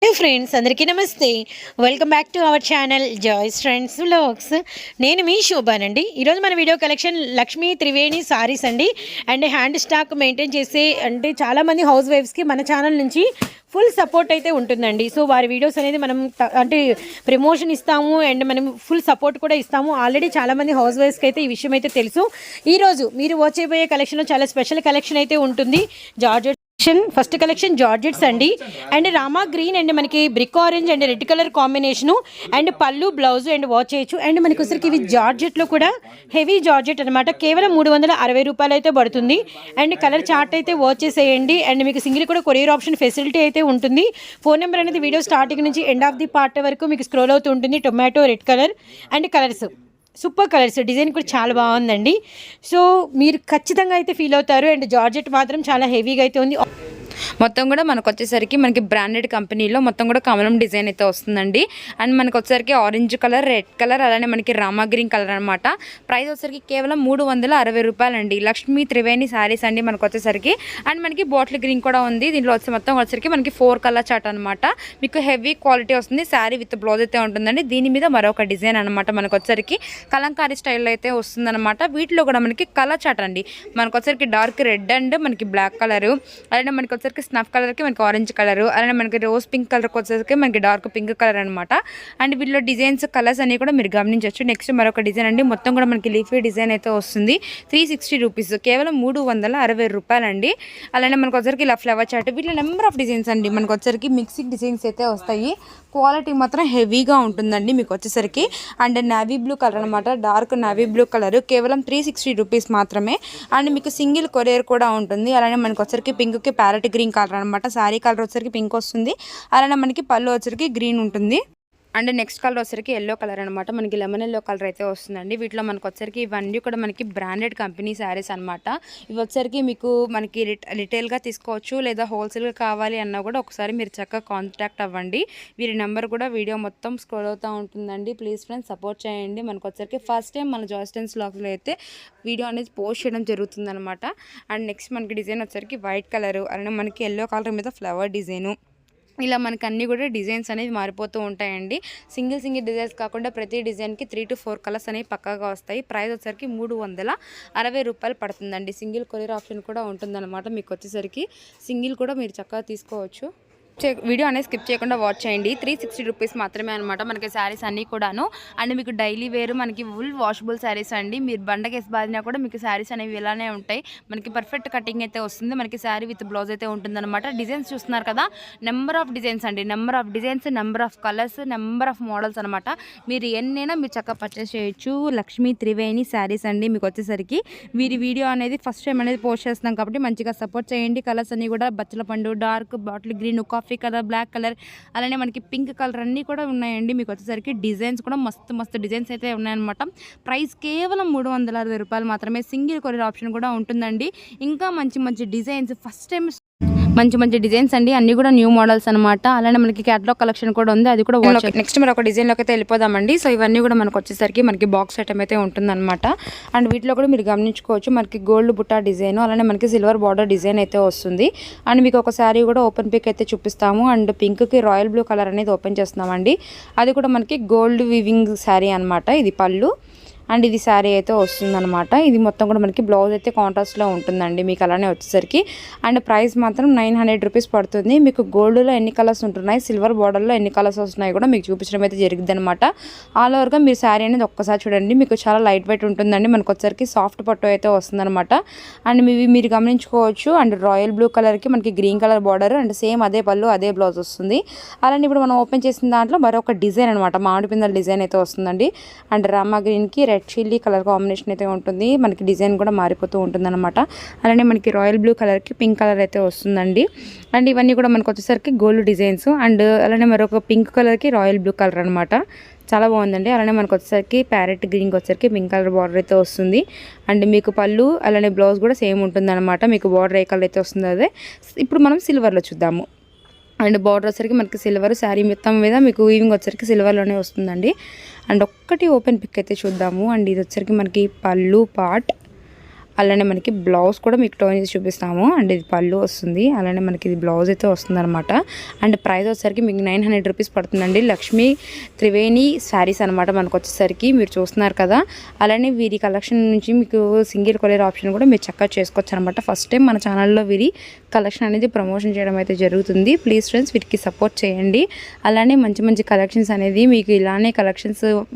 Hello friends, అందరికీ నమస్తే. Welcome back to our channel joys friends vlogs. నేను మీ శోభానండి. ఈరోజు మన video collection Lakshmi Triveni saris అండి. అండ్ హ్యాండ్ స్టాక్ మెయింటైన్ చేసే అంటే చాలామంది హౌస్ వైఫ్స్కి మన ఛానల్ నుంచి ఫుల్ సపోర్ట్ అయితే ఉంటుందండి. సో వారి వీడియోస్ అనేది మనం అంటే ప్రమోషన్ ఇస్తాము అండ్ మనం ఫుల్ సపోర్ట్ కూడా ఇస్తాము. ఆల్రెడీ చాలామంది హౌస్ వైఫ్స్కి అయితే ఈ విషయం అయితే తెలుసు. ఈరోజు మీరు వచ్చేపోయే కలెక్షన్లో చాలా స్పెషల్ కలెక్షన్ అయితే ఉంటుంది. జార్జెట్ ఫస్ట్ కలెక్షన్ జార్జెట్స్ అండి. అండ్ రామా గ్రీన్ అండ్ మనకి brick orange and red colour combination and పళ్ళు బ్లౌజ్ అండ్ వాచ్ చేయొచ్చు. అండ్ మనకి వచ్చరికి ఇవి జార్జెట్లో కూడా హెవీ జార్జెట్ అనమాట. కేవలం 360 రూపాయలు అయితే పడుతుంది. అండ్ కలర్ చార్ట్ అయితే వాచ్ చేసేయండి. అండ్ మీకు సింగిల్ కూడా కొరియర్ ఆప్షన్ ఫెసిలిటీ అయితే ఉంటుంది. ఫోన్ నెంబర్ అనేది వీడియో స్టార్టింగ్ నుంచి ఎండ్ ఆఫ్ ది పార్ట్ వరకు మీకు స్క్రోల్ అవుతూ ఉంటుంది. Tomato red colour and colours super colours, design కూడా చాలా బాగుందండి. సో మీరు ఖచ్చితంగా అయితే ఫీల్ అవుతారు. అండ్ జార్జెట్ మాత్రం చాలా హెవీగా అయితే ఉంది. మొత్తం కూడా మనకు వచ్చేసరికి మనకి బ్రాండెడ్ కంపెనీలో మొత్తం కూడా కమలం డిజైన్ అయితే వస్తుందండి. అండ్ మనకు వచ్చేసరికి ఆరెంజ్ కలర్, రెడ్ కలర్, అలానే మనకి రామా గ్రీన్ కలర్ అనమాట. ప్రైస్ వచ్చేసరికి కేవలం 360 రూపాయలండి. లక్ష్మీ త్రివేణి శారీస్ అండి మనకు వచ్చేసరికి. అండ్ మనకి బాటిల్ గ్రీన్ కూడా ఉంది. దీంట్లో వచ్చే మొత్తం వచ్చేసరికి మనకి 4 కలర్ చార్ట్ అనమాట. మీకు హెవీ క్వాలిటీ వస్తుంది. శారీ విత్ బ్లౌజ్ అయితే ఉంటుందండి. దీని మీద మరొక డిజైన్ అనమాట. మనకు వచ్చేసరికి కలంకారీ స్టైల్లో అయితే వస్తుందన్నమాట. వీటిలో కూడా మనకి కలర్ చార్ట్ అండి. మనకు వచ్చేసరికి డార్క్ రెడ్ అండ్ మనకి బ్లాక్ కలరు, అలానే మనకి వచ్చేసరికి స్నఫ్ కలర్కి మనకి ఆరెంజ్ కలరు, అలానే మనకి రోజ్ పింక్ కలర్కి వచ్చేసరికి మనకి డార్క్ పింక్ కలర్ అనమాట. అండ్ వీటిలో డిజైన్స్ కలర్స్ అన్ని కూడా మీరు గమనించవచ్చు. నెక్స్ట్ మరొక డిజైన్ అండి. మొత్తం కూడా మనకి లీఫీ డిజైన్ అయితే వస్తుంది. 360 రూపీస్, కేవలం 360 రూపాయలండి. అలానే మనకు వచ్చరికి ఇలా ఫ్లవర్ చార్ట్, వీటిలో నెంబర్ ఆఫ్ డిజైన్స్ అండి. మనకు వచ్చరికి మిక్సింగ్ డిజైన్స్ అయితే వస్తాయి. క్వాలిటీ మాత్రం హెవీగా ఉంటుందండి మీకు వచ్చేసరికి. అండ్ నావీ బ్లూ కలర్ అనమాట, డార్క్ నావీ బ్లూ కలర్, కేవలం 360 రూపీస్ మాత్రమే. అండ్ మీకు సింగిల్ కొరియర్ కూడా ఉంటుంది. అలానే మనకు వచ్చరికి పింక్కి ప్యారెట్ గ్రీన్ కలర్ అనమాట. శారీ కలర్ వచ్చరికి పింక్ వస్తుంది. అలానే మనకి పళ్ళు వచ్చరికి గ్రీన్ ఉంటుంది. అండ్ నెక్స్ట్ కలర్ వచ్చరికి ఎల్లో కలర్ అనమాట. మనకి లెమన్ ఎల్లో కలర్ అయితే వస్తుందండి. వీటిలో మనకు వచ్చరికి ఇవన్నీ కూడా మనకి బ్రాండెడ్ కంపెనీ శారీస్ అనమాట. ఇవి వచ్చరికి మీకు మనకి రిటైల్గా తీసుకోవచ్చు, లేదా హోల్సేల్గా కావాలి అన్నా కూడా ఒకసారి మీరు చక్కగా కాంటాక్ట్ అవ్వండి. వీరి నెంబర్ కూడా వీడియో మొత్తం స్క్రోల్ అవుతూ ఉంటుందండి. ప్లీజ్ ఫ్రెండ్స్ సపోర్ట్ చేయండి. మనకు వచ్చరికి ఫస్ట్ టైం మన జాస్టన్స్ వ్లాగ్స్లో అయితే వీడియో అనేది పోస్ట్ చేయడం జరుగుతుంది అనమాట. అండ్ నెక్స్ట్ మనకి డిజైన్ వచ్చరికి వైట్ కలర్, అలానే మనకి ఎల్లో కలర్ మీద ఫ్లవర్ డిజైను, ఇలా మనకు అన్నీ కూడా డిజైన్స్ అనేవి మారిపోతూ ఉంటాయండి. సింగిల్ డిజైన్స్ కాకుండా ప్రతి డిజైన్కి 3 to 4 కలర్స్ అనేవి పక్కాగా వస్తాయి. ప్రైస్ వచ్చేసరికి 360 రూపాయలు పడుతుందండి. సింగిల్ కొరియర్ ఆప్షన్ కూడా ఉంటుందన్నమాట. మీకు వచ్చేసరికి సింగిల్ కూడా మీరు చక్కగా తీసుకోవచ్చు. వీడియో అనేది స్కిప్ చేయకుండా వాచ్ చేయండి. 360 రూపీస్ మాత్రమే అనమాట మనకి శారీస్ అన్నీ కూడాను. అండ్ మీకు డైలీ వేరు మనకి ఫుల్ వాషబుల్ శారీస్ అండి. మీరు బండకేసి బాదినా కూడా మీకు శారీస్ అనేవి ఇలానే ఉంటాయి. మనకి పర్ఫెక్ట్ కటింగ్ అయితే వస్తుంది. మనకి శారీ విత్ బ్లౌజ్ అయితే ఉంటుందన్నమాట. డిజైన్స్ చూస్తున్నారు కదా, నెంబర్ ఆఫ్ డిజైన్స్ అండి. Number of designs, number of colours, number of models అనమాట. మీరు ఎన్నైనా మీరు చక్కగా పర్చేస్ చేయొచ్చు. లక్ష్మీ త్రివేణి శారీస్ అండి మీకు వచ్చేసరికి. వీరి వీడియో అనేది ఫస్ట్ టైం అనేది పోస్ట్ చేస్తున్నాం కాబట్టి మంచిగా సపోర్ట్ చేయండి. కలర్స్ అన్నీ కూడా బచ్చల పండు, dark bottle green, coffee colour, black colour, అలానే మనకి పింక్ కలర్ అన్నీ కూడా ఉన్నాయండి. మీకు వచ్చేసరికి డిజైన్స్ కూడా మస్తు డిజైన్స్ అయితే ఉన్నాయన్నమాట. ప్రైస్ కేవలం 360 రూపాయలు మాత్రమే. సింగిల్ కొరియర్ ఆప్షన్ కూడా ఉంటుందండి. ఇంకా మంచి డిజైన్స్ ఫస్ట్ టైం మంచి డిజైన్స్ అండి. అన్ని కూడా న్యూ మోడల్స్ అనమాట. అలానే మనకి క్యాటలాగ్ కలెక్షన్ కూడా ఉంది, అది కూడా నెక్స్ట్ మరి ఒక డిజైన్లోకి అయితే వెళ్ళిపోదామండి. సో ఇవన్నీ కూడా మనకు వచ్చేసరికి మనకి బాక్స్ ఐటమ్ అయితే ఉంటుందన్నమాట. అండ్ వీటిలో కూడా మీరు గమనించుకోవచ్చు మనకి గోల్డ్ బుట్టా డిజైన్, అలానే మనకి సిల్వర్ బార్డర్ డిజైన్ అయితే వస్తుంది. అండ్ మీకు ఒక శారీ కూడా ఓపెన్ పిక్ అయితే చూపిస్తాము. అండ్ పింక్కి రాయల్ బ్లూ కలర్ అనేది ఓపెన్ చేస్తున్నామండి. అది కూడా మనకి గోల్డ్ వీవింగ్ శారీ అనమాట. ఇది పళ్ళు అండ్ ఇది శారీ అయితే వస్తుందన్నమాట. ఇది మొత్తం కూడా మనకి బ్లౌజ్ అయితే కాంట్రాస్ట్లో ఉంటుందండి మీకు అలానే వచ్చేసరికి. అండ్ ప్రైస్ మాత్రం 900 రూపీస్ పడుతుంది. మీకు గోల్డ్లో ఎన్ని కలర్స్ ఉంటున్నాయి, సిల్వర్ బార్డర్లో ఎన్ని కలర్స్ వస్తున్నాయి కూడా మీకు చూపించడం అయితే జరిగింది అనమాట. ఆల్ ఓవర్గా మీరు శారీ అనేది ఒక్కసారి చూడండి. మీకు చాలా లైట్ వెయిట్ ఉంటుందండి. మనకు వచ్చేసరికి సాఫ్ట్ పట్టు అయితే వస్తుందన్నమాట. అండ్ మీరు గమనించుకోవచ్చు. అండ్ రాయల్ బ్లూ కలర్కి మనకి green colour border and same అదే పళ్ళు అదే బ్లౌజ్ వస్తుంది. అలానే ఇప్పుడు మనం ఓపెన్ చేసిన దాంట్లో మరొక డిజైన్ అనమాట, మామిడి పిందల డిజైన్ అయితే వస్తుందండి. అండ్ రామా గ్రీన్కి రెడ్ చిల్లీ కలర్ కాంబినేషన్ అయితే ఉంటుంది. మనకి డిజైన్ కూడా మారిపోతూ ఉంటుందన్నమాట. అలానే మనకి రాయల్ బ్లూ కలర్కి పింక్ కలర్ అయితే వస్తుందండి. అండ్ ఇవన్నీ కూడా మనకు వచ్చేసరికి గోల్డ్ డిజైన్స్. అండ్ అలానే మరొక పింక్ కలర్కి రాయల్ బ్లూ కలర్ అనమాట. చాలా బాగుందండి. అలానే మనకు వచ్చేసరికి ప్యారెట్ గ్రీన్కి వచ్చేసరికి పింక్ కలర్ బార్డర్ అయితే వస్తుంది. అండ్ మీకు పళ్ళు అలానే బ్లౌజ్ కూడా సేమ్ ఉంటుందన్నమాట. మీకు బార్డర్ ఏ కలర్ అయితే వస్తుందో అదే. ఇప్పుడు మనం సిల్వర్లో చూద్దాము. అండ్ బార్డర్ వచ్చరికి మనకి సిల్వర్, శారీ మొత్తం మీద మీకు వీవింగ్ వచ్చరికి సిల్వర్లోనే వస్తుందండి. అండ్ ఒక్కటి ఓపెన్ పిక్ అయితే చూద్దాము. అండ్ ఇది వచ్చరికి మనకి పళ్ళు పార్ట్, అలానే మనకి బ్లౌజ్ కూడా మీకు టోన్ చేసి చూపిస్తాము. అండ్ ఇది పళ్ళు వస్తుంది, అలానే మనకి ఇది బ్లౌజ్ అయితే వస్తుంది అనమాట. అండ్ ప్రైస్ వచ్చేసరికి మీకు 900 రూపీస్ పడుతుందండి. లక్ష్మీ త్రివేణి శారీస్ అనమాట మనకు వచ్చేసరికి, మీరు చూస్తున్నారు కదా. అలానే వీరి కలెక్షన్ నుంచి మీకు సింగిల్ కొరియర్ ఆప్షన్ కూడా మీరు చక్కగా చేసుకోవచ్చు అనమాట. ఫస్ట్ టైం మన ఛానల్లో వీరి కలెక్షన్ అనేది ప్రమోషన్ చేయడం అయితే జరుగుతుంది. ప్లీజ్ ఫ్రెండ్స్ వీరికి సపోర్ట్ చేయండి. అలానే మంచి మంచి కలెక్షన్స్ అనేది మీకు ఇలానే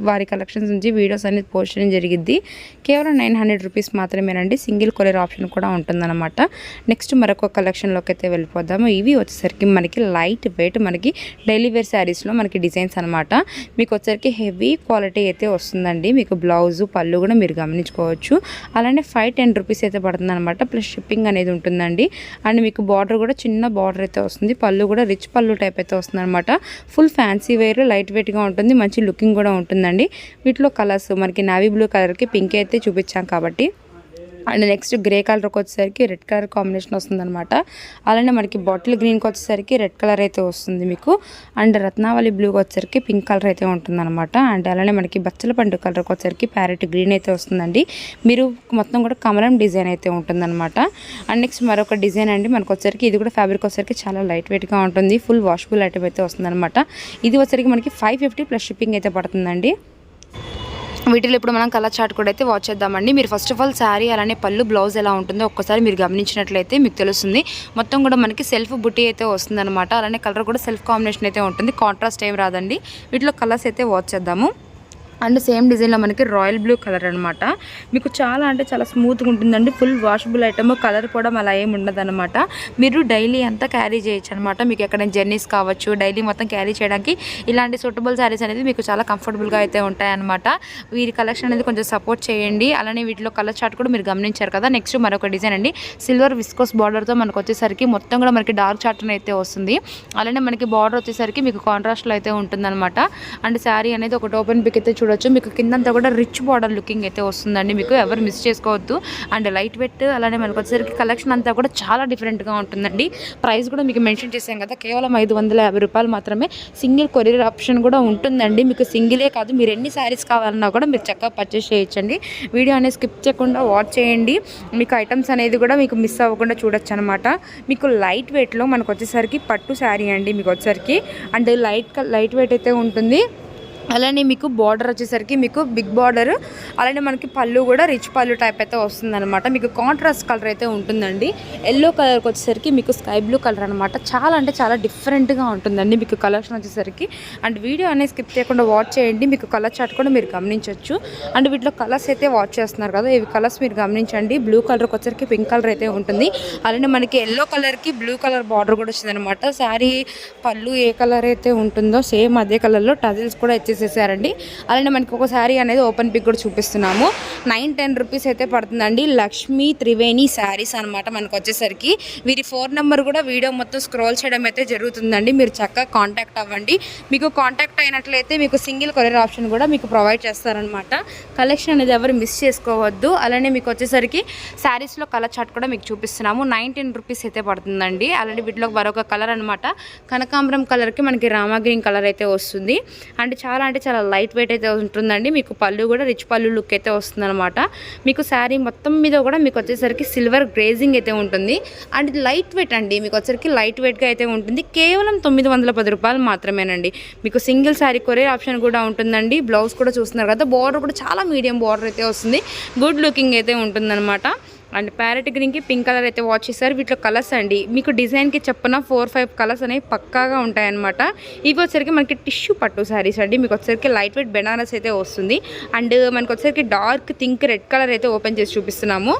వారి కలెక్షన్స్ నుంచి వీడియోస్ అనేది పోస్ట్ చేయడం జరిగింది. కేవలం 900 రూపీస్ మాత్రమేనండి. సింగిల్ కొరియర్ ఆప్షన్ కూడా ఉంటుందన్నమాట. నెక్స్ట్ మరొక కలెక్షన్లోకి అయితే వెళ్ళిపోదాము. ఇవి వచ్చేసరికి మనకి లైట్ వెయిట్ మనకి డైలీ వేర్ శారీస్లో మనకి డిజైన్స్ అనమాట. మీకు వచ్చేసరికి హెవీ క్వాలిటీ అయితే వస్తుందండి. మీకు బ్లౌజు పళ్ళు కూడా మీరు గమనించుకోవచ్చు. అలానే 510 రూపీస్ అయితే పడుతుంది అనమాట. ప్లస్ షిప్పింగ్ అనేది ఉంటుందండి. అండ్ మీకు బార్డర్ కూడా చిన్న బార్డర్ అయితే వస్తుంది. పళ్ళు కూడా రిచ్ పళ్ళు టైప్ అయితే వస్తుంది అనమాట. ఫుల్ ఫ్యాన్సీ వేర్, లైట్ వెయిట్గా ఉంటుంది, మంచి లుకింగ్ కూడా ఉంటుందండి. వీటిలో కలర్స్ మనకి నావీ బ్లూ కలర్కి పింక్ అయితే చూపించాం కాబట్టి. అండ్ నెక్స్ట్ గ్రే కలర్కి వచ్చేసరికి రెడ్ కలర్ కాంబినేషన్ వస్తుందన్నమాట. అలానే మనకి బాటిల్ గ్రీన్కి వచ్చేసరికి రెడ్ కలర్ అయితే వస్తుంది మీకు. అండ్ రత్నావళి బ్లూకి వచ్చేసరికి పింక్ కలర్ అయితే ఉంటుందన్నమాట. అండ్ అలానే మనకి బచ్చల పండు కలర్కి వచ్చేసరికి ప్యారెట్ గ్రీన్ అయితే వస్తుందండి. మీరు మొత్తం కూడా కమలం డిజైన్ అయితే ఉంటుందన్నమాట. అండ్ నెక్స్ట్ మరొక డిజైన్ అండి మనకు వచ్చేసరికి, ఇది కూడా ఫ్యాబ్రిక్ వచ్చేసరికి చాలా లైట్ వెయిట్గా ఉంటుంది. ఫుల్ వాషబుల్ ఐటమ్ అయితే వస్తుందన్నమాట. ఇది వచ్చేసరికి మనకి 550 ప్లస్ షిప్పింగ్ అయితే పడుతుందండి. వీటిలో ఇప్పుడు మనం కలర్ చార్ట్ కూడా అయితే వాచ్ చేద్దామండి. మీరు ఫస్ట్ ఆఫ్ ఆల్ శారీ అలానే పళ్ళు బ్లౌజ్ ఎలా ఉంటుందో ఒక్కసారి మీరు గమనించినట్లయితే మీకు తెలుస్తుంది. మొత్తం కూడా మనకి సెల్ఫ్ బుట్టి అయితే వస్తుందన్నమాట. అలానే కలర్ కూడా సెల్ఫ్ కాంబినేషన్ అయితే ఉంటుంది, కాంట్రాస్ట్ ఏం రాదండి. వీటిలో కలర్స్ అయితే వాచ్ చేద్దాము. అండ్ సేమ్ డిజైన్లో మనకి రాయల్ బ్లూ కలర్ అనమాట. మీకు చాలా అంటే చాలా స్మూత్గా ఉంటుందండి. ఫుల్ వాషబుల్ ఐటమ్, కలర్ కూడా అలా ఏమి ఉండదు అనమాట. మీరు డైలీ అంతా క్యారీ చేయొచ్చు అనమాట. మీకు ఎక్కడైనా జర్నీస్ కావచ్చు, డైలీ మొత్తం క్యారీ చేయడానికి ఇలాంటి సూటబుల్ శారీస్ అనేది మీకు చాలా కంఫర్టబుల్గా అయితే ఉంటాయన్నమాట. వీరి కలెక్షన్ అనేది కొంచెం సపోర్ట్ చేయండి. అలానే వీటిలో కలర్ చార్ట్ కూడా మీరు గమనించారు కదా. నెక్స్ట్ మరొక డిజైన్ అండి, సిల్వర్ విస్కోస్ బార్డర్తో మనకు వచ్చేసరికి మొత్తం కూడా మనకి డార్క్ చార్ట్ అయితే వస్తుంది. అలానే మనకి బార్డర్ వచ్చేసరికి మీకు కాంట్రాస్ట్లో అయితే ఉంటుందన్నమాట. అండ్ శారీ అనేది ఒకటి ఓపెన్ పిక్ అయితే మీకు కిందంతా కూడా రిచ్ బార్డర్ లుకింగ్ అయితే వస్తుందండి. మీకు ఎవరు మిస్ చేసుకోవద్దు. అండ్ లైట్ వెయిట్, అలానే మనకు వచ్చేసరికి కలెక్షన్ అంతా కూడా చాలా డిఫరెంట్గా ఉంటుందండి. ప్రైస్ కూడా మీకు మెన్షన్ చేసాం కదా, కేవలం 550 రూపాయలు మాత్రమే. సింగిల్ కొరియర్ ఆప్షన్ కూడా ఉంటుందండి. మీకు సింగిలే కాదు, మీరు ఎన్ని శారీస్ కావాలన్నా కూడా మీరు చక్కగా పర్చేస్ చేయొచ్చండి. వీడియో అనేది స్కిప్ చేయకుండా వాచ్ చేయండి. మీకు ఐటమ్స్ అనేది కూడా మీకు మిస్ అవ్వకుండా చూడొచ్చు అనమాట. మీకు లైట్ వెయిట్లో మనకు వచ్చేసరికి పట్టు శారీ అండి మీకు వచ్చేసరికి. అండ్ లైట్ వెయిట్ అయితే ఉంటుంది. అలానే మీకు బార్డర్ వచ్చేసరికి మీకు బిగ్ బార్డర్, అలానే మనకి పళ్ళు కూడా రిచ్ పళ్ళు టైప్ అయితే వస్తుందన్నమాట. మీకు కాంట్రాస్ట్ కలర్ అయితే ఉంటుందండి. ఎల్లో కలర్కి వచ్చేసరికి మీకు స్కై బ్లూ కలర్ అనమాట. చాలా అంటే చాలా డిఫరెంట్గా ఉంటుందండి మీకు కలెక్షన్ వచ్చేసరికి. అండ్ వీడియో అనేది స్కిప్ చేయకుండా వాచ్ చేయండి. మీకు కలర్ చార్ట్ కూడా మీరు గమనించవచ్చు. అండ్ వీటిలో కలర్స్ అయితే వాచ్ చేస్తున్నారు కదా, ఇవి కలర్స్ మీరు గమనించండి. బ్లూ కలర్కి వచ్చేసరికి పింక్ కలర్ అయితే ఉంటుంది. అలానే మనకి ఎల్లో కలర్కి బ్లూ కలర్ బార్డర్ కూడా వచ్చిందనమాట. శారీ పళ్ళు ఏ కలర్ అయితే ఉంటుందో సేమ్ అదే కలర్లో టజిల్స్ కూడా చేశారండి. అలానే మనకి ఒక శారీ అనేది ఓపెన్ పిక్ కూడా చూపిస్తున్నాము. 910 రూపీస్ అయితే పడుతుందండి. లక్ష్మీ త్రివేణి శారీస్ అనమాట మనకు వచ్చేసరికి. వీరి 4 నెంబర్ కూడా వీడియో మొత్తం స్క్రోల్ చేయడం అయితే జరుగుతుందండి. మీరు చక్కగా కాంటాక్ట్ అవ్వండి. మీకు కాంటాక్ట్ అయినట్లయితే మీకు సింగిల్ కొరియర్ ఆప్షన్ కూడా మీకు ప్రొవైడ్ చేస్తారనమాట. కలెక్షన్ అనేది ఎవరు మిస్ చేసుకోవద్దు. అలానే మీకు వచ్చేసరికి శారీస్లో కలర్ చార్ట్ కూడా మీకు చూపిస్తున్నాము. 910 రూపీస్ అయితే పడుతుందండి. అలానే వీటిలో మరొక కలర్ అనమాట, కనకాంబరం కలర్కి మనకి రామా గ్రీన్ కలర్ అయితే వస్తుంది. అండ్ చాలా లైట్ వెయిట్ అయితే ఉంటుందండి. మీకు పళ్ళు కూడా రిచ్ పళ్ళు లుక్ అయితే వస్తుంది అనమాట. మీకు శారీ మొత్తం మీద కూడా మీకు వచ్చేసరికి సిల్వర్ గ్రేజింగ్ అయితే ఉంటుంది. అండ్ ఇది లైట్ వెయిట్ అండి, మీకు వచ్చేసరికి లైట్ వెయిట్గా అయితే ఉంటుంది. కేవలం 910 రూపాయలు మాత్రమేనండి. మీకు సింగిల్ శారీ కొరియర్ ఆప్షన్ కూడా ఉంటుందండి. బ్లౌజ్ కూడా చూస్తున్నారు కదా, బార్డర్ కూడా చాలా మీడియం బార్డర్ అయితే వస్తుంది. గుడ్ లుకింగ్ అయితే ఉంటుందన్నమాట. అండ్ ప్యారెట్ గ్రీన్కి పింక్ కలర్ అయితే వాచ్ చేశారు. వీటిలో కలర్స్ అండి మీకు డిజైన్కి చెప్పిన 4-5 కలర్స్ అనేవి పక్కాగా ఉంటాయన్నమాట. ఇవి వచ్చేసరికి మనకి టిష్యూ పట్టు శారీస్ అండి. మీకు వచ్చేసరికి లైట్ వెయిట్ బెనారస్ అయితే వస్తుంది. అండ్ మనకు వచ్చేసరికి డార్క్ థింక్ రెడ్ కలర్ అయితే ఓపెన్ చేసి చూపిస్తున్నాము.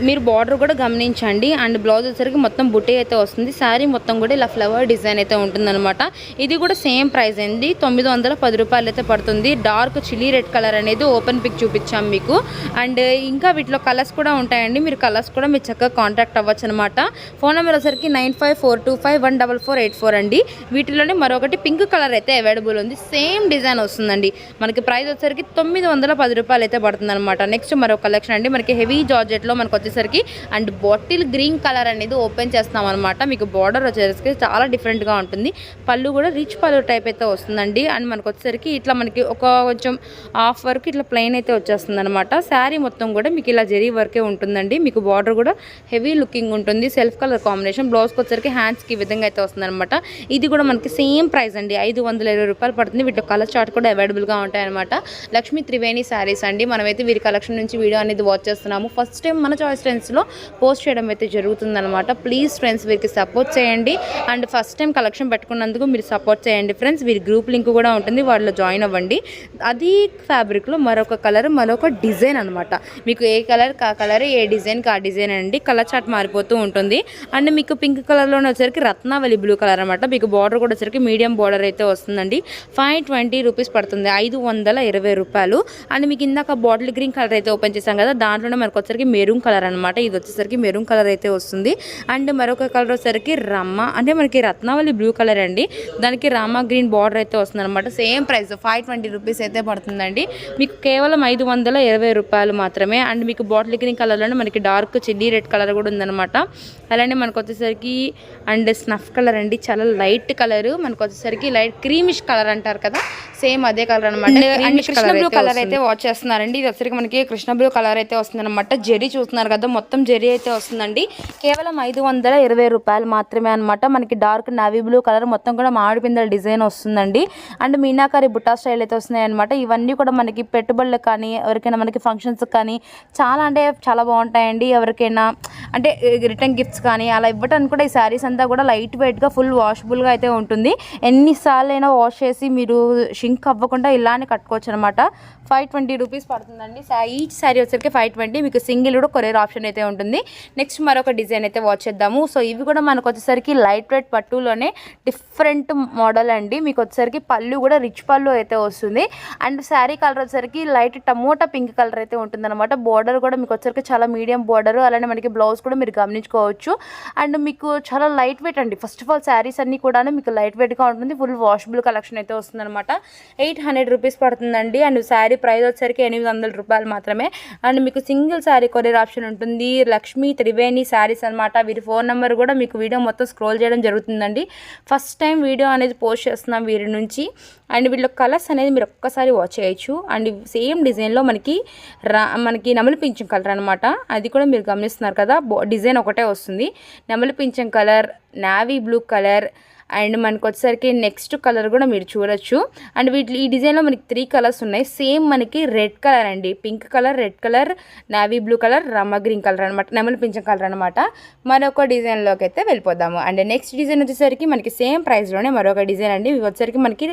మీరు బార్డర్ కూడా గమనించండి. అండ్ బ్లౌజ్ వచ్చేసరికి మొత్తం బుట్టే అయితే వస్తుంది. శారీ మొత్తం కూడా ఇలా ఫ్లవర్ డిజైన్ అయితే ఉంటుందన్నమాట. ఇది కూడా సేమ్ ప్రైస్ అండి, 910 రూపాయలు అయితే పడుతుంది. డార్క్ చిల్లీ రెడ్ కలర్ అనేది ఓపెన్ పిక్ చూపించాం మీకు. అండ్ ఇంకా వీటిలో కలర్స్ కూడా ఉంటాయండి. మీరు కలర్స్ కూడా మీరు చక్కగా కాంటాక్ట్ అవ్వచ్చు అనమాట. ఫోన్ నెంబర్ వచ్చేసరికి 9542514484 అండి. వీటిలోనే మరొకటి పింక్ కలర్ అయితే అవైలబుల్ ఉంది. సేమ్ డిజైన్ వస్తుందండి. మనకి ప్రైస్ వచ్చేసరికి 910 రూపాయలు అయితే పడుతుంది అనమాట. నెక్స్ట్ మరో కలెక్షన్ అండి, మనకి హెవీ జార్జెట్లో లో మనకు వచ్చేసరికి అండ్ బాటిల్ గ్రీన్ కలర్ అనేది ఓపెన్ చేస్తాం అనమాట. మీకు బార్డర్ వచ్చేసరికి చాలా డిఫరెంట్గా ఉంటుంది. పళ్ళు కూడా రిచ్ పళ్ళు టైప్ అయితే వస్తుందండి. అండ్ మనకు వచ్చేసరికి ఇట్లా మనకి ఒక కొంచెం హాఫ్ వరకు ఇట్లా ప్లెయిన్ అయితే వచ్చేస్తుంది అనమాట. శారీ మొత్తం కూడా మీకు ఇలా జరీ వర్కే ఉంటుందండి. మీకు బార్డర్ కూడా హెవీ లుకింగ్ ఉంటుంది. Self colour combination. బ్లౌజ్కి వచ్చేసరికి హ్యాండ్స్కి ఈ విధంగా అయితే వస్తుంది అనమాట. ఇది కూడా మనకి సేమ్ ప్రైస్ అండి, 520 రూపాయలు పడుతుంది. వీటి కలర్ చార్ట్ కూడా అవైలబుల్గా ఉంటాయి అనమాట. లక్ష్మీ త్రివేణి శారీస్ అండి. మనమైతే వీరి కలెక్షన్ నుంచి వీడియో అనేది వాచ్ చేస్తున్నాము. ఫస్ట్ టైం మన చాయిస్ ట్రెండ్స్లో పోస్ట్ చేయడం అయితే జరుగుతుందన్నమాట. ప్లీజ్ ఫ్రెండ్స్ వీరికి సపోర్ట్ చేయండి. అండ్ ఫస్ట్ టైం కలెక్షన్ పెట్టుకున్నందుకు మీరు సపోర్ట్ చేయండి ఫ్రెండ్స్. వీరి గ్రూప్ లింక్ కూడా ఉంటుంది, వాటిలో జాయిన్ అవ్వండి. అది ఫ్యాబ్రిక్లో మరొక కలర్ మరొక డిజైన్ అనమాట. మీకు ఏ కలర్ కా కలర్, ఏ డిజైన్ కా డిజైన్ అండి. కలర్ చార్ట్ మారిపోతూ ఉంటుంది. అండ్ మీకు పింక్ కలర్లోనే వచ్చేసరికి రత్నావళి బ్లూ కలర్ అనమాట. మీకు బార్డర్ కూడా వచ్చేసరికి మీడియం బార్డర్ అయితే వస్తుందండి. 520 రూపీస్ పడుతుంది, 520 రూపాయలు. అండ్ మీకు ఇందాక బాటిల్ గ్రీన్ కలర్ అయితే ఓపెన్ చేసాం కదా, దాంట్లోనే మనకు వచ్చేసరికి మెరూన్ కలర్ అనమాట. ఇది వచ్చేసరికి మెరూన్ కలర్ అయితే వస్తుంది. అండ్ మరొక కలర్ వచ్చేసరికి రమ్మ అంటే మనకి రత్నావళి బ్లూ కలర్ అండి. దానికి రామా గ్రీన్ బార్డర్ అయితే వస్తుంది అనమాట. సేమ్ ప్రైస్ 520 రూపీస్ అయితే పడుతుందండి. మీకు కేవలం 520 రూపాయలు మాత్రమే. అండ్ మీకు బాటిల్ గ్రీన్ కలర్లోనే మనకి డార్క్ చిల్లీ రెడ్ కలర్ కూడా ఉందన్నమాట. అలానే మనకు వచ్చేసరికి అండ్ స్నఫ్ కలర్ అండి, చాలా లైట్ కలర్. మనకు వచ్చేసరికి లైట్ క్రీమిష్ కలర్ అంటారు కదా, సేమ్ అదే కలర్ అనమాట. అండ్ కృష్ణ బ్లూ కలర్ అయితే వాచ్ చేస్తున్నారండి. ఇది వచ్చేసరికి మనకి కృష్ణ బ్లూ కలర్ అయితే వస్తుంది అనమాట. జెరీ చూస్తున్నారు కదా, మొత్తం జెరీ అయితే వస్తుందండి. కేవలం 520 రూపాయలు మాత్రమే అనమాట. మనకి డార్క్ నావీ బ్లూ కలర్ మొత్తం కూడా మామిడి పిందెల డిజైన్ వస్తుందండి. అండ్ మీనాకారి బుట్టా స్టైల్ అయితే వస్తున్నాయి అనమాట. ఇవన్నీ కూడా మనకి పెట్టుబడులకు కానీ ఎవరికైనా మనకి ఫంక్షన్స్ కానీ చాలా అంటే చాలా బాగుంటాయండి. ఎవరికైనా అంటే రిటర్న్ గిఫ్ట్స్ కానీ అలా ఇవ్వడానికి కూడా ఈ శారీస్ అంతా కూడా లైట్ వెయిట్గా ఫుల్ వాషబుల్గా అయితే ఉంటుంది. ఎన్నిసార్లు అయినా వాష్ చేసి మీరు షింక్ అవ్వకుండా ఇలానే కట్టుకోవచ్చు అనమాట. 520 రూపీస్ పడుతుందండి. ఈచ్ శారీ వచ్చరికి 520. మీకు సింగిల్ కూడా కొరియర్ ఆప్షన్ అయితే ఉంటుంది. నెక్స్ట్ మరొక డిజైన్ అయితే వాచ్ చేద్దాము. సో ఇవి కూడా మనకు వచ్చేసరికి లైట్ వెయిట్ పట్టులోనే డిఫరెంట్ మోడల్ అండి. మీకు వచ్చేసరికి పళ్ళు కూడా రిచ్ పళ్ళు అయితే వస్తుంది. అండ్ శారీ కలర్ వచ్చేసరికి లైట్ టమోటా పింక్ కలర్ అయితే ఉంటుంది అనమాట. బార్డర్ కూడా మీకు వచ్చేసరికి చాలా మీడియం బార్డర్. అలానే మనకి బ్లౌజ్ కూడా మీరు గమనించుకోవచ్చు. అండ్ మీకు చాలా లైట్ వెయిట్ అండి. ఫస్ట్ ఆఫ్ ఆల్ శారీస్ అన్నీ కూడా మీకు లైట్ వెయిట్గా ఉంటుంది. ఫుల్ వాషబుల్ కలెక్షన్ అయితే వస్తుంది అనమాట. 800 రూపీస్ పడుతుందండి. అండ్ శారీ ప్రైస్ వచ్చేసరికి 800 రూపాయలు మాత్రమే. అండ్ మీకు సింగిల్ శారీ కొరియర్ ఆప్షన్ ఉంటుంది. లక్ష్మీ త్రివేణి శారీస్ అనమాట. వీరి ఫోన్ నెంబర్ కూడా మీకు వీడియో మొత్తం స్క్రోల్ చేయడం జరుగుతుందండి. ఫస్ట్ టైం వీడియో అనేది పోస్ట్ చేస్తున్నాం వీరి నుంచి. అండ్ వీళ్ళ కలర్స్ అనేది మీరు ఒక్కసారి వాచ్ చేయొచ్చు. అండ్ సేమ్ డిజైన్లో మనకి నెమలి పింఛం కలర్ అనమాట. అది కూడా మీరు గమనిస్తున్నారు కదా, డిజైన్ ఒకటే వస్తుంది. నెమలి పింఛం colour, navy blue colour, and మనకు వచ్చేసరికి నెక్స్ట్ కలర్ కూడా మీరు చూడొచ్చు. అండ్ ఈ డిజైన్లో మనకి 3 కలర్స్ ఉన్నాయి. సేమ్ మనకి రెడ్ కలర్ అండి, pink colour, red colour, navy blue colour, రమ్మ గ్రీన్ కలర్ అనమాట, నెమలి పింఛం కలర్ అనమాట. మరొక డిజైన్లోకి అయితే వెళ్ళిపోదాము. అండ్ నెక్స్ట్ డిజైన్ వచ్చేసరికి మనకి సేమ్ ప్రైస్లోనే మరొక డిజైన్ అండి. ఇవి వచ్చేసరికి మనకి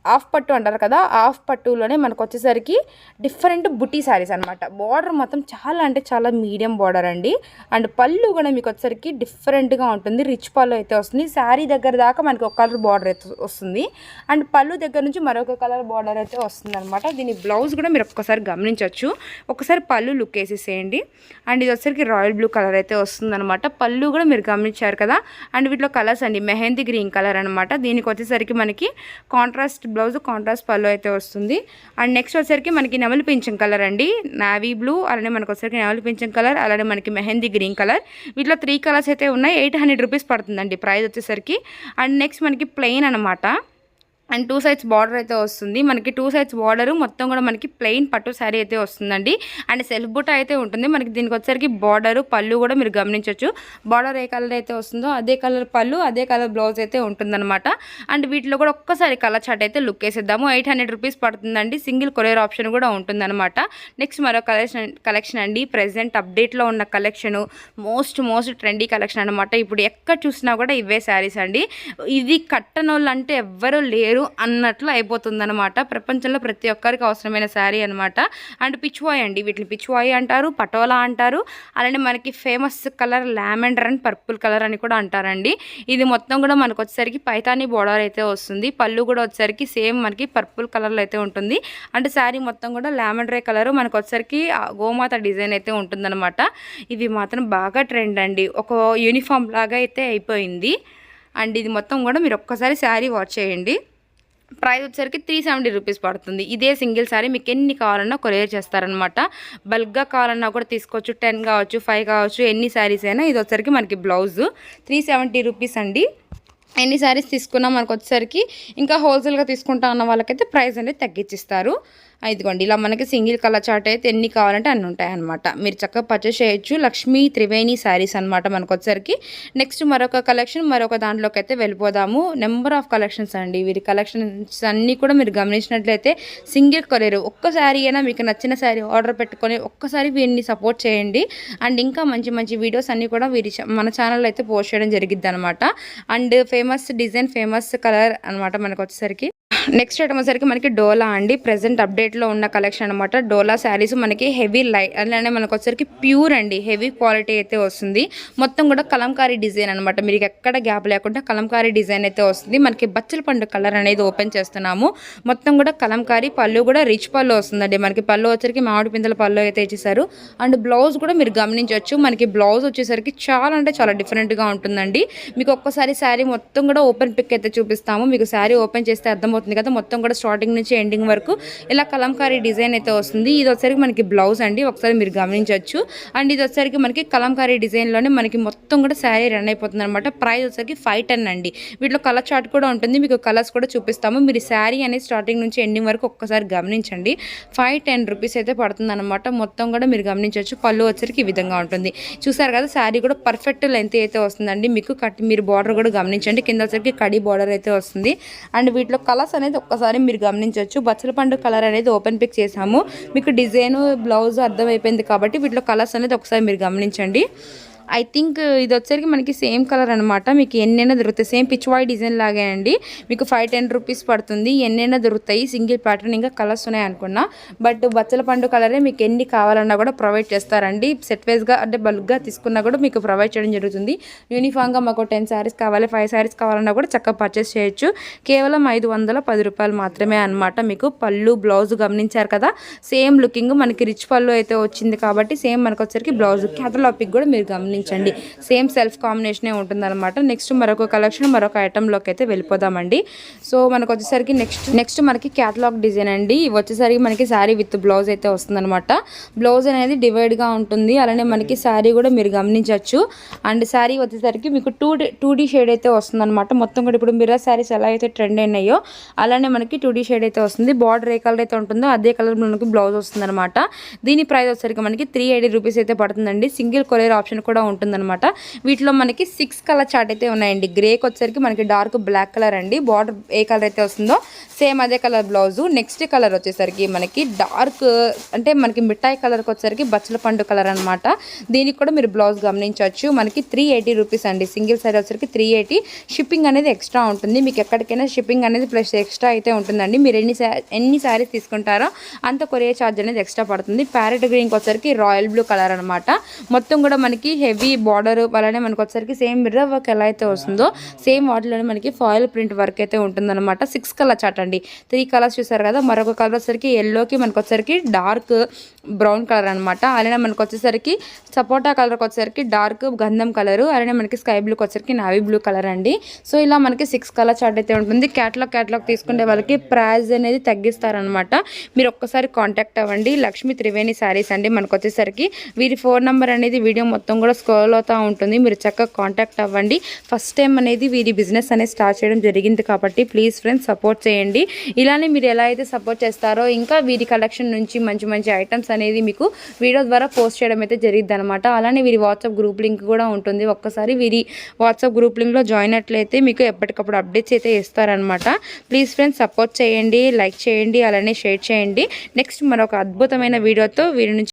హాఫ్ పట్టు అంటారు కదా, హాఫ్ పట్టులోనే మనకు వచ్చేసరికి డిఫరెంట్ బుటీ శారీస్ అనమాట. బార్డర్ మొత్తం చాలా అంటే చాలా మీడియం బార్డర్ అండి. అండ్ పళ్ళు కూడా మీకు వచ్చేసరికి డిఫరెంట్గా ఉంటుంది. రిచ్ పళ్ళు అయితే వస్తుంది. శారీ దగ్గర దాకా మనకి ఒక కలర్ బార్డర్ అయితే వస్తుంది. అండ్ పళ్ళు దగ్గర నుంచి మరొక కలర్ బార్డర్ అయితే వస్తుంది అనమాట. దీని బ్లౌజ్ కూడా మీరు ఒక్కసారి గమనించవచ్చు. ఒకసారి పళ్ళు లుక్ వేసేసేయండి. అండ్ ఇది వచ్చేసరికి రాయల్ బ్లూ కలర్ అయితే వస్తుంది అనమాట. పళ్ళు కూడా మీరు గమనించారు కదా. అండ్ వీటిలో కలర్స్ అండి, మెహందీ గ్రీన్ కలర్ అనమాట. దీనికి వచ్చేసరికి మనకి కాంట్రాస్ట్ బ్లౌజ్, కాంట్రాస్ట్ పళ్ళు అయితే వస్తుంది. అండ్ నెక్స్ట్ వచ్చేసరికి మనకి నెమలి పింఛం కలర్ అండి, నావీ బ్లూ, అలానే మనకు వచ్చేసరికి నెమలి పింఛం కలర్, అలానే మనకి మెహందీ గ్రీన్ కలర్. వీటిలో 3 కలర్స్ అయితే ఉన్నాయి. 800 రూపీస్ పడుతుందండి ప్రైస్ వచ్చేసరికి. అండ్ నెక్స్ట్ మనకి ప్లెయిన్ అనమాట. అండ్ 2 సైడ్స్ బార్డర్ అయితే వస్తుంది. మనకి 2 సైడ్స్ బార్డర్ మొత్తం కూడా మనకి ప్లెయిన్ పట్టు శారీ అయితే వస్తుందండి. అండ్ సెల్ఫ్ బుట్ట అయితే ఉంటుంది. మనకి దీనికి వచ్చేసరికి బార్డర్, పళ్ళు కూడా మీరు గమనించవచ్చు. బార్డర్ ఏ కలర్ అయితే వస్తుందో అదే కలర్ పళ్ళు, అదే కలర్ బ్లౌజ్ అయితే ఉంటుందన్నమాట. అండ్ వీటిలో కూడా ఒక్కసారి కలర్ చార్ట్ అయితే లుక్ వేసేద్దాము. 800 రూపీస్ పడుతుందండి. సింగిల్ కొరియర్ ఆప్షన్ కూడా ఉంటుందన్నమాట. నెక్స్ట్ మరో కలెక్షన్ అండి. ప్రెసెంట్ అప్డేట్లో ఉన్న కలెక్షన్, మోస్ట్ ట్రెండీ కలెక్షన్ అనమాట. ఇప్పుడు ఎక్కడ చూసినా కూడా ఇవే శారీస్ అండి. ఇది కట్టనోళ్ళు అంటే ఎవ్వరూ లేరు అన్నట్లు అయిపోతుంది అనమాట. ప్రపంచంలో ప్రతి ఒక్కరికి అవసరమైన శారీ అనమాట. అండ్ పిచ్వాయ్ అండి, వీటిని పిచ్వాయ్ అంటారు, పటోలా అంటారు. అలానే మనకి famous colour lavender and purple colour అని కూడా అంటారండి. ఇది మొత్తం కూడా మనకు వచ్చేసరికి పైతానీ బోర్డర్ అయితే వస్తుంది. పళ్ళు కూడా వచ్చేసరికి సేమ్ మనకి పర్పుల్ కలర్లో అయితే ఉంటుంది. అంటే శారీ మొత్తం కూడా లావెండర్ కలర్, మనకు వచ్చేసరికి గోమాత డిజైన్ అయితే ఉంటుందన్నమాట. ఇవి మాత్రం బాగా ట్రెండ్ అండి. ఒక యూనిఫామ్ లాగా అయితే అయిపోయింది. అండ్ ఇది మొత్తం కూడా మీరు ఒక్కసారి శారీ వాచ్ చేయండి. ప్రైస్ వచ్చేసరికి 370 రూపీస్ పడుతుంది. ఇదే సింగిల్ శారీ మీకు ఎన్ని కావాలన్నా కొరియర్ చేస్తారనమాట. బల్క్గా కావాలన్నా కూడా తీసుకోవచ్చు, 10 కావచ్చు, 5 కావచ్చు, ఎన్ని శారీస్ అయినా. ఇది వచ్చేసరికి మనకి బ్లౌజు 370 రూపీస్ అండి. ఎన్ని శారీస్ తీసుకున్నా మనకు వచ్చేసరికి ఇంకా హోల్సేల్గా తీసుకుంటా అన్న వాళ్ళకైతే ప్రైస్ అనేది తగ్గించిస్తారు. ఇదిగోండి ఇలా మనకి సింగిల్ కలర్ చార్ట్ అయితే ఎన్ని కావాలంటే అన్ని ఉంటాయి అనమాట. మీరు చక్కగా పర్చేస్ చేయొచ్చు. లక్ష్మీ త్రివేణి శారీస్ అనమాట మనకు వచ్చేసరికి. నెక్స్ట్ మరొక కలెక్షన్, మరొక దాంట్లోకి అయితే వెళ్ళిపోదాము. నెంబర్ ఆఫ్ కలెక్షన్స్ అండి. వీరి కలెక్షన్స్ అన్నీ కూడా మీరు గమనించినట్లయితే సింగిల్ కొరియర్. ఒక్క శారీ అయినా మీకు నచ్చిన శారీ ఆర్డర్ పెట్టుకొని ఒక్కసారి వీరిని సపోర్ట్ చేయండి. అండ్ ఇంకా మంచి మంచి వీడియోస్ అన్నీ కూడా వీరి మన ఛానల్లో అయితే పోస్ట్ చేయడం జరిగిద్ది అనమాట. And famous design, famous colour అనమాట మనకు వచ్చేసరికి. నెక్స్ట్ ఐటమ్ వచ్చేసరికి మనకి డోలా అండి. ప్రెసెంట్ అప్డేట్లో ఉన్న కలెక్షన్ అనమాట. డోలా శారీస్ మనకి హెవీ లైట్ అలానే మనకు వచ్చేసరికి ప్యూర్ అండి, హెవీ క్వాలిటీ అయితే వస్తుంది. మొత్తం కూడా కలంకారీ డిజైన్ అనమాట. మీకు ఎక్కడ గ్యాప్ లేకుండా కలంకారీ డిజైన్ అయితే వస్తుంది. మనకి బచ్చల పండు కలర్ అనేది ఓపెన్ చేస్తున్నాము. మొత్తం కూడా కలంకారీ, పళ్ళు కూడా రిచ్ పళ్ళు వస్తుందండి. మనకి పళ్ళు వచ్చేసరికి మామిడి పిందెల పళ్ళు అయితే ఇచ్చేసారు. అండ్ బ్లౌజ్ కూడా మీరు గమనించవచ్చు. మనకి బ్లౌజ్ వచ్చేసరికి చాలా అంటే చాలా డిఫరెంట్గా ఉంటుందండి. మీకు ఒక్కసారి శారీ మొత్తం కూడా ఓపెన్ పిక్ అయితే చూపిస్తాము. మీకు శారీ ఓపెన్ చేస్తే అర్థమవుతుంది కదా. మొత్తం కూడా స్టార్టింగ్ నుంచి ఎండింగ్ వరకు ఇలా కలంకారీ డిజైన్ అయితే వస్తుంది. ఇది వచ్చేసరికి మనకి బ్లౌజ్ అండి, ఒకసారి మీరు గమనించవచ్చు. అండ్ ఇది వచ్చేసరికి మనకి కలంకారీ డిజైన్లోనే మనకి మొత్తం కూడా శారీ రన్ అయిపోతుంది అనమాట. ప్రైస్ వచ్చేసరికి 510 అండి. వీటిలో కలర్ చార్ట్ కూడా ఉంటుంది, మీకు కలర్స్ కూడా చూపిస్తాము. మీరు శారీ అనేది స్టార్టింగ్ నుంచి ఎండింగ్ వరకు ఒక్కసారి గమనించండి. 510 రూపీస్ అయితే పడుతుంది అనమాట. మొత్తం కూడా మీరు గమనించవచ్చు. పళ్ళు వచ్చేసరికి ఈ విధంగా ఉంటుంది. చూసారు కదా, శారీ కూడా పర్ఫెక్ట్ లెంత్ అయితే వస్తుందండి. మీకు మీరు బార్డర్ కూడా గమనించండి. కింద వచ్చేసరికి కడి బార్డర్ అయితే వస్తుంది. అండ్ వీటిలో కలర్స్ అనేది ఒక్కసారి మీరు గమనించవచ్చు. బచ్చల పండు కలర్ అనేది ఓపెన్ పిక్ చేసాము. మీకు డిజైన్, బ్లౌజ్ అర్థమైపోయింది కాబట్టి వీటిలో కలర్స్ అనేది ఒకసారి మీరు గమనించండి. ఐ థింక్ ఇది వచ్చేసరికి మనకి సేమ్ కలర్ అనమాట. మీకు ఎన్నైనా దొరుకుతాయి. సేమ్ పిచ్వాయ్ డిజైన్ లాగే అండి. మీకు 510 రూపీస్ పడుతుంది. ఎన్నైనా దొరుకుతాయి. సింగిల్ ప్యాటర్న్ ఇంకా కలర్స్ ఉన్నాయి అనుకున్నా. బట్ బచ్చల పండు కలరే మీకు ఎన్ని కావాలన్నా కూడా ప్రొవైడ్ చేస్తారండి. సెట్ వైజ్గా అంటే బల్క్గా తీసుకున్నా కూడా మీకు ప్రొవైడ్ చేయడం జరుగుతుంది. యూనిఫామ్గా మాకు 10 శారీస్ కావాలి, 5 శారీస్ కావాలన్నా కూడా చక్కగా పర్చేస్ చేయొచ్చు. కేవలం 510 రూపాయలు మాత్రమే అనమాట. మీకు పళ్ళు, బ్లౌజ్ గమనించారు కదా, సేమ్ లుకింగ్ మనకి రిచ్ పళ్ళు అయితే వచ్చింది కాబట్టి సేమ్ మనకు వచ్చేసరికి బ్లౌజ్ క్యాటలాగ్ పిక్ కూడా మీరు గమనించండి. సేమ్ సెల్ఫ్ కాంబినేషనే ఉంటుంది అనమాట. నెక్స్ట్ మరొక కలెక్షన్, మరొక ఐటెంలోకి అయితే వెళ్ళిపోదామండి. సో మనకు వచ్చేసరికి నెక్స్ట్ మనకి క్యాటలాగ్ డిజైన్ అండి. ఇవి వచ్చేసరికి మనకి శారీ విత్ బ్లౌజ్ అయితే వస్తుందన్నమాట. బ్లౌజ్ అనేది డివైడ్గా ఉంటుంది. అలానే మనకి శారీ కూడా మీరు గమనించవచ్చు. అండ్ శారీ వచ్చేసరికి మీకు 2D షేడ్ అయితే వస్తుందన్నమాట. మొత్తం కూడా ఇప్పుడు మిర్రర్ శారీస్ ఎలా అయితే ట్రెండ్ అయినాయో అలానే మనకి 2D షేడ్ అయితే వస్తుంది. బార్డర్ ఏ కలర్ అయితే ఉంటుందో అదే కలర్ మనకి బ్లౌజ్ వస్తుందన్నమాట. దీని ప్రైస్ వచ్చేసరికి మనకి 380 రూపీస్ అయితే పడుతుందండి. సింగిల్ కొరియర్ ఆప్షన్ కూడా ఉంటుందన్నమాట. వీటిలో మనకి 6 కలర్ చార్ట్ అయితే ఉన్నాయండి. గ్రేకి వచ్చేసరికి మనకి డార్క్ బ్లాక్ కలర్ అండి. బార్డర్ ఏ కలర్ అయితే వస్తుందో సేమ్ అదే కలర్ బ్లౌజు. నెక్స్ట్ కలర్ వచ్చేసరికి మనకి డార్క్ అంటే మనకి మిఠాయి కలర్కి వచ్చేసరికి బచ్చల పండు కలర్ అనమాట. దీనికి కూడా మీరు బ్లౌజ్ గమనించవచ్చు. మనకి 380 రూపీస్ అండి. సింగిల్ సారీ వచ్చేసరికి 380. షిప్పింగ్ అనేది ఎక్స్ట్రా ఉంటుంది. మీకు ఎక్కడికైనా షిప్పింగ్ అనేది ప్లస్ ఎక్స్ట్రా అయితే ఉంటుందండి. మీరు ఎన్ని శారీస్ తీసుకుంటారో అంత కొరియర్ ఛార్జ్ అనేది ఎక్స్ట్రా పడుతుంది. ప్యారెట్ గ్రీన్కి వచ్చేసరికి రాయల్ బ్లూ కలర్ అనమాట. మొత్తం కూడా మనకి హెవీ బార్డర్ అలానే మనకు వచ్చేసరికి సేమ్ మిర్రర్ వర్క్ ఎలా అయితే వస్తుందో సేమ్ వాటిలోనే మనకి ఫాయిల్ ప్రింట్ వర్క్ అయితే ఉంటుందన్నమాట. 6 కలర్ చార్ట్ అండి. 3 కలర్స్ చూసారు కదా. మరొక కలర్ వచ్చేసరికి ఎల్లోకి మనకు వచ్చేసరికి డార్క్ బ్రౌన్ కలర్ అనమాట. అలానే మనకు వచ్చేసరికి సపోటా కలర్కి వచ్చేసరికి డార్క్ గంధం కలర్, అలానే మనకి స్కై బ్లూకి వచ్చేసరికి నావీ బ్లూ కలర్ అండి. సో ఇలా మనకి 6 కలర్ చార్ట్ అయితే ఉంటుంది. క్యాటలాగ్ తీసుకునే వాళ్ళకి ప్రైస్ అనేది తగ్గిస్తారనమాట. మీరు ఒక్కసారి కాంటాక్ట్ అవ్వండి. లక్ష్మీ త్రివేణి శారీస్ అండి. మనకు వచ్చేసరికి వీరి ఫోన్ నెంబర్ అనేది వీడియో మొత్తం కూడా స్క్రోల్ అవుతూ ఉంటుంది. మీరు చక్కగా కాంటాక్ట్ అవ్వండి. ఫస్ట్ టైం అనేది వీరి బిజినెస్ అనేది స్టార్ట్ చేయడం జరిగింది కాబట్టి ప్లీజ్ ఫ్రెండ్స్ సపోర్ట్ చేయండి. ఇలానే మీరు ఎలా అయితే సపోర్ట్ చేస్తారో ఇంకా వీరి కలెక్షన్ నుంచి మంచి మంచి ఐటమ్స్ అనేది మీకు వీడియో ద్వారా పోస్ట్ చేయడం అయితే జరిగింది అనమాట. అలానే వీరి వాట్సాప్ గ్రూప్ లింక్ కూడా ఉంటుంది. ఒక్కసారి వీరి వాట్సాప్ గ్రూప్ లింక్లో జాయిన్ అట్లయితే మీకు ఎప్పటికప్పుడు అప్డేట్స్ అయితే ఇస్తారనమాట. ప్లీజ్ ఫ్రెండ్స్ సపోర్ట్ చేయండి, లైక్ చేయండి, అలానే షేర్ చేయండి. నెక్స్ట్ మరొక అద్భుతమైన వీడియోతో వీరి నుంచి